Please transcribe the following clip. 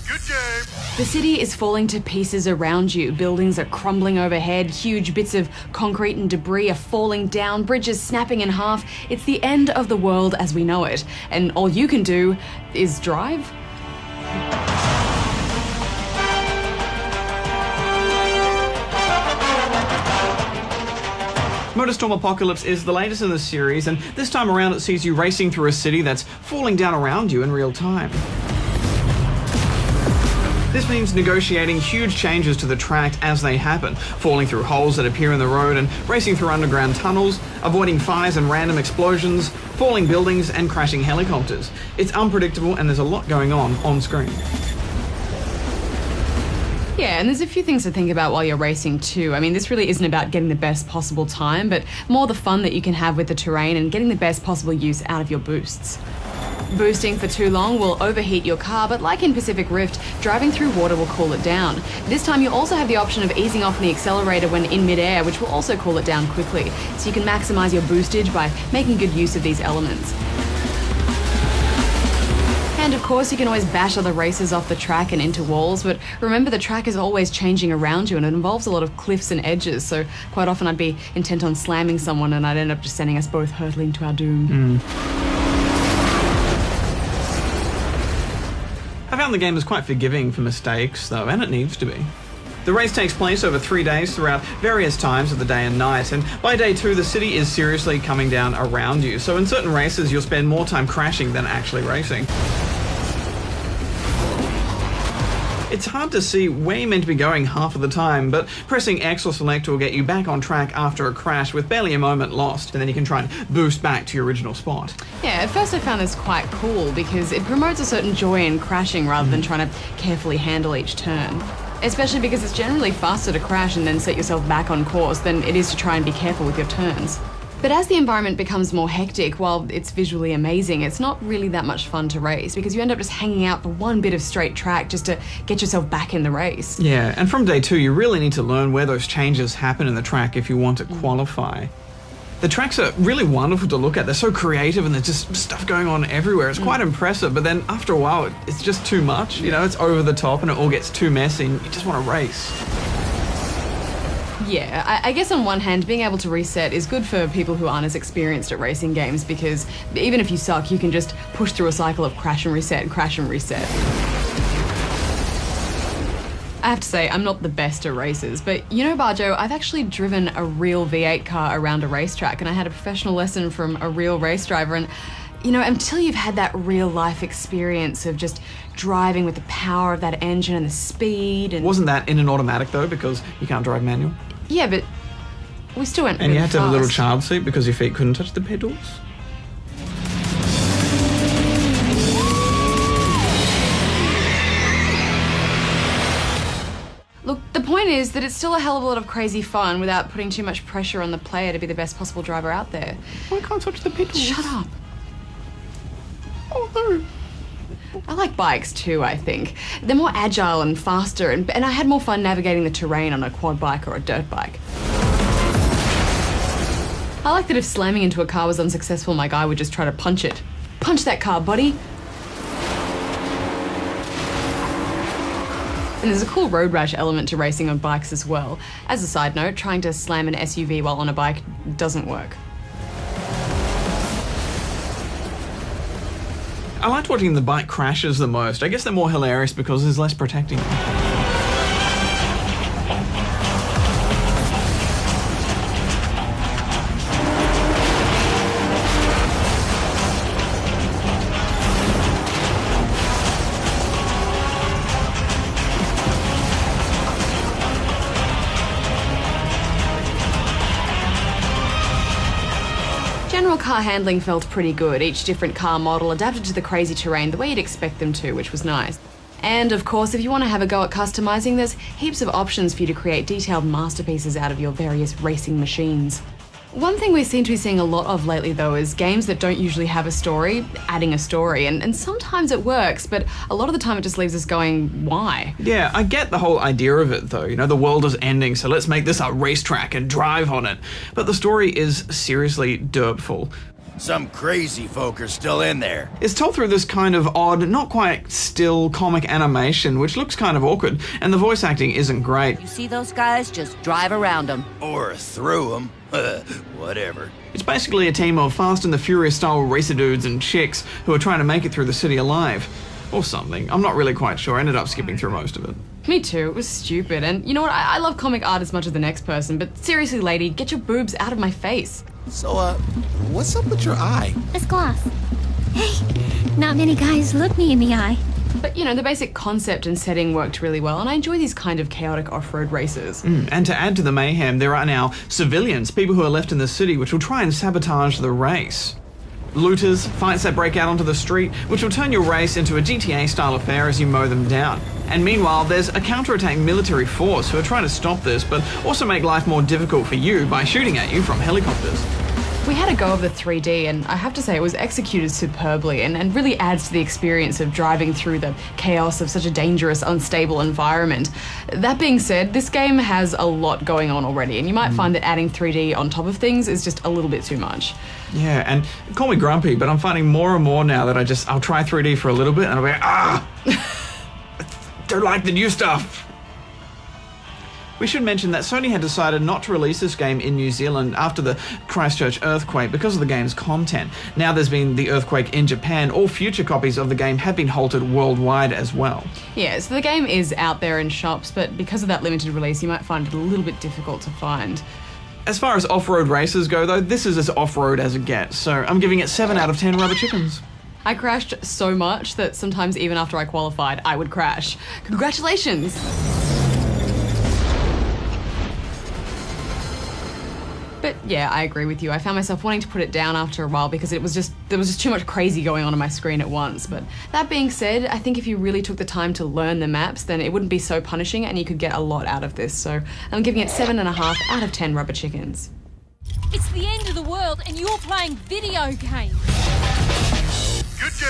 Good game. The city is falling to pieces around you. Buildings are crumbling overhead. Huge bits of concrete and debris are falling down. Bridges snapping in half. It's the end of the world as we know it. And all you can do is drive. Motorstorm Apocalypse is the latest in the series, and this time around it sees you racing through a city that's falling down around you in real time. This means negotiating huge changes to the track as they happen, falling through holes that appear in the road and racing through underground tunnels, avoiding fires and random explosions, falling buildings and crashing helicopters. It's unpredictable and there's a lot going on screen. Yeah, and there's a few things to think about while you're racing too. I mean, this really isn't about getting the best possible time, but more the fun that you can have with the terrain and getting the best possible use out of your boosts. Boosting for too long will overheat your car, but like in Pacific Rift, driving through water will cool it down. This time you also have the option of easing off on the accelerator when in midair, which will also cool it down quickly. So you can maximise your boostage by making good use of these elements. And of course, you can always bash other racers off the track and into walls, but remember the track is always changing around you and it involves a lot of cliffs and edges, so quite often I'd be intent on slamming someone and I'd end up just sending us both hurtling to our doom. I found the game is quite forgiving for mistakes, though, and it needs to be. The race takes place over 3 days throughout various times of the day and night, and by day 2 the city is seriously coming down around you, so in certain races you'll spend more time crashing than actually racing. It's hard to see where you're meant to be going half of the time, but pressing X or select will get you back on track after a crash with barely a moment lost, and then you can try and boost back to your original spot. Yeah, at first I found this quite cool because it promotes a certain joy in crashing rather than trying to carefully handle each turn. Especially because it's generally faster to crash and then set yourself back on course than it is to try and be careful with your turns. But as the environment becomes more hectic, while it's visually amazing, it's not really that much fun to race because you end up just hanging out for one bit of straight track just to get yourself back in the race. Yeah, and from day 2 you really need to learn where those changes happen in the track if you want to qualify. The tracks are really wonderful to look at. They're so creative and there's just stuff going on everywhere. It's quite impressive, but then after a while it's just too much. You know, it's over the top and it all gets too messy and you just want to race. Yeah, I guess on one hand, being able to reset is good for people who aren't as experienced at racing games because even if you suck, you can just push through a cycle of crash and reset and crash and reset. I have to say, I'm not the best at races, but you know, Barjo, I've actually driven a real V8 car around a racetrack and I had a professional lesson from a real race driver, and you know, until you've had that real life experience of just driving with the power of that engine and the speed and... Wasn't that in an automatic though, because you can't drive manual? Yeah, but we still went And really you had to have a little fast. child seat because your feet couldn't touch the pedals? Look, the point is that it's still a hell of a lot of crazy fun without putting too much pressure on the player to be the best possible driver out there. I can't touch the pedals. Shut up. Oh no. I like bikes too, I think. They're more agile and faster, and I had more fun navigating the terrain on a quad bike or a dirt bike. I like that if slamming into a car was unsuccessful, my guy would just try to punch it. Punch that car, buddy! And there's a cool road rash element to racing on bikes as well. As a side note, trying to slam an SUV while on a bike doesn't work. I liked watching the bike crashes the most. I guess they're more hilarious because there's less protecting them. General car handling felt pretty good. Each different car model adapted to the crazy terrain the way you'd expect them to, which was nice. And of course, if you want to have a go at customizing, there's heaps of options for you to create detailed masterpieces out of your various racing machines. One thing we seem to be seeing a lot of lately though is games that don't usually have a story, adding a story, and sometimes it works, but a lot of the time it just leaves us going, why? Yeah, I get the whole idea of it though. You know, the world is ending, so let's make this a racetrack and drive on it. But the story is seriously derpful. Some crazy folk are still in there. It's told through this kind of odd, not quite still comic animation, which looks kind of awkward, and the voice acting isn't great. You see those guys? Just drive around them. Or through them. Whatever. It's basically a team of Fast and the Furious style racer dudes and chicks who are trying to make it through the city alive. Or something. I'm not really quite sure. I ended up skipping through most of it. Me too. It was stupid. And you know what? I love comic art as much as the next person, but seriously, lady, get your boobs out of my face. So, what's up with your eye? It's glass. Hey, not many guys look me in the eye. But, you know, the basic concept and setting worked really well, and I enjoy these kind of chaotic off-road races. And to add to the mayhem, there are now civilians, people who are left in the city, which will try and sabotage the race. Looters, fights that break out onto the street, which will turn your race into a GTA-style affair as you mow them down. And meanwhile, there's a counterattack military force who are trying to stop this, but also make life more difficult for you by shooting at you from helicopters. We had a go of the 3D, and I have to say it was executed superbly and really adds to the experience of driving through the chaos of such a dangerous, unstable environment. That being said, this game has a lot going on already, and you might find that adding 3D on top of things is just a little bit too much. Yeah, and call me grumpy, but I'm finding more and more now that I'll try 3D for a little bit and I'll be like, don't like the new stuff. We should mention that Sony had decided not to release this game in New Zealand after the Christchurch earthquake because of the game's content. Now there's been the earthquake in Japan, all future copies of the game have been halted worldwide as well. Yeah, so the game is out there in shops, but because of that limited release, you might find it a little bit difficult to find. As far as off-road races go though, this is as off-road as it gets, so I'm giving it 7 out of 10 rubber chickens. I crashed so much that sometimes even after I qualified, I would crash. Congratulations! But yeah, I agree with you. I found myself wanting to put it down after a while because there was just too much crazy going on my screen at once. But that being said, I think if you really took the time to learn the maps, then it wouldn't be so punishing and you could get a lot out of this. So I'm giving it 7.5 out of 10 rubber chickens. It's the end of the world and you're playing video games. Good game.